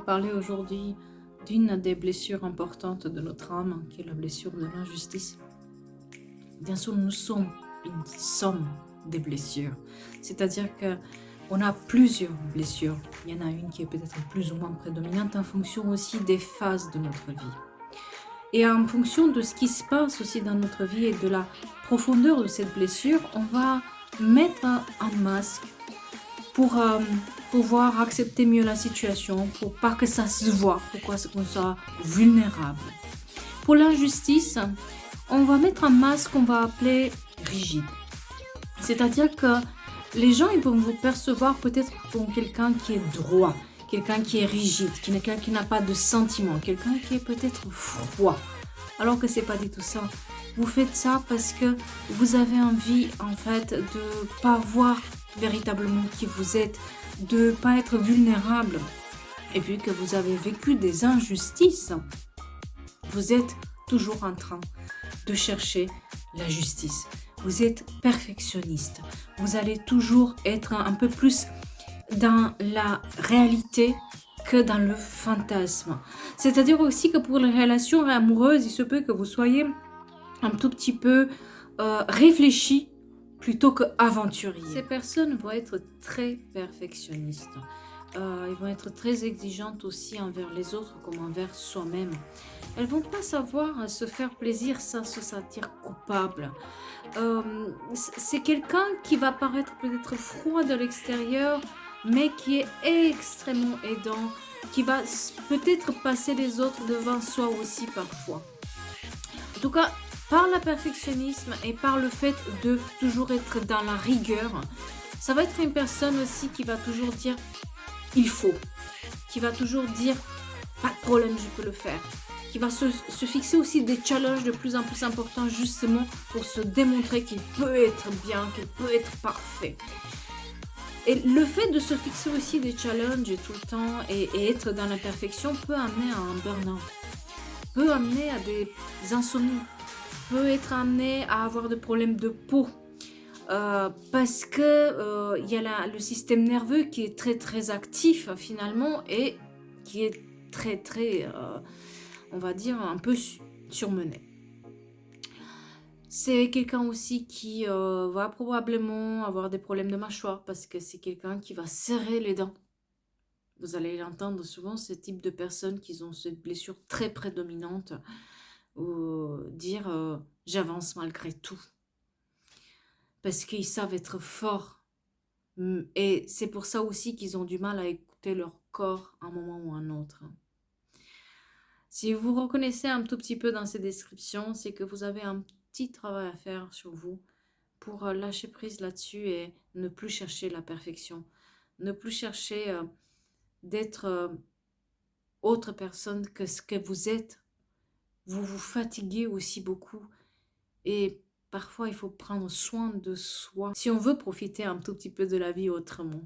parler aujourd'hui d'une des blessures importantes de notre âme, qui est la blessure de l'injustice. Bien sûr, nous sommes une somme des blessures. C'est-à-dire que on a plusieurs blessures. Il y en a une qui est peut-être plus ou moins prédominante en fonction aussi des phases de notre vie. Et en fonction de ce qui se passe aussi dans notre vie et de la profondeur de cette blessure, on va mettre un masque pour pouvoir accepter mieux la situation, pour pas que ça se voit, pour qu'on soit vulnérable. Pour l'injustice, on va mettre un masque qu'on va appeler rigide. C'est-à-dire que les gens ils vont vous percevoir peut-être comme quelqu'un qui est droit, quelqu'un qui est rigide, quelqu'un qui n'a pas de sentiments, quelqu'un qui est peut-être froid. Alors que c'est pas du tout ça. Vous faites ça parce que vous avez envie en fait de pas voir véritablement qui vous êtes, de pas être vulnérable. Et puis que vous avez vécu des injustices, vous êtes toujours en train de chercher la justice. Vous êtes perfectionniste. Vous allez toujours être un peu plus dans la réalité que dans le fantasme. C'est-à-dire aussi que pour les relations amoureuses, il se peut que vous soyez un tout petit peu réfléchi plutôt que aventurier. Ces personnes vont être très perfectionnistes. Ils vont être très exigeantes aussi envers les autres comme envers soi-même. Elles vont pas savoir se faire plaisir sans se sentir coupable. C'est quelqu'un qui va paraître peut-être froid de l'extérieur, mais qui est extrêmement aidant, qui va peut-être passer les autres devant soi aussi parfois. En tout cas, par le perfectionnisme et par le fait de toujours être dans la rigueur, ça va être une personne aussi qui va toujours dire il faut, qui va toujours dire pas de problème, je peux le faire, qui va se fixer aussi des challenges de plus en plus importants justement pour se démontrer qu'il peut être bien, qu'il peut être parfait. Et le fait de se fixer aussi des challenges tout le temps et être dans la perfection peut amener à un burn-out, peut amener à des insomnies, peut être amené à avoir des problèmes de peau. Parce que il y a le système nerveux qui est très très actif finalement et qui est très très, on va dire, un peu surmené. C'est quelqu'un aussi qui va probablement avoir des problèmes de mâchoire parce que c'est quelqu'un qui va serrer les dents. Vous allez l'entendre souvent, ce type de personnes qui ont cette blessure très prédominante, ou dire j'avance malgré tout. Parce qu'ils savent être forts. Et c'est pour ça aussi qu'ils ont du mal à écouter leur corps à un moment ou à un autre. Si vous vous reconnaissez un tout petit peu dans ces descriptions, c'est que vous avez un petit travail à faire sur vous pour lâcher prise là-dessus et ne plus chercher la perfection. Ne plus chercher d'être autre personne que ce que vous êtes. Vous vous fatiguez aussi beaucoup. Et parfois, il faut prendre soin de soi si on veut profiter un tout petit peu de la vie autrement.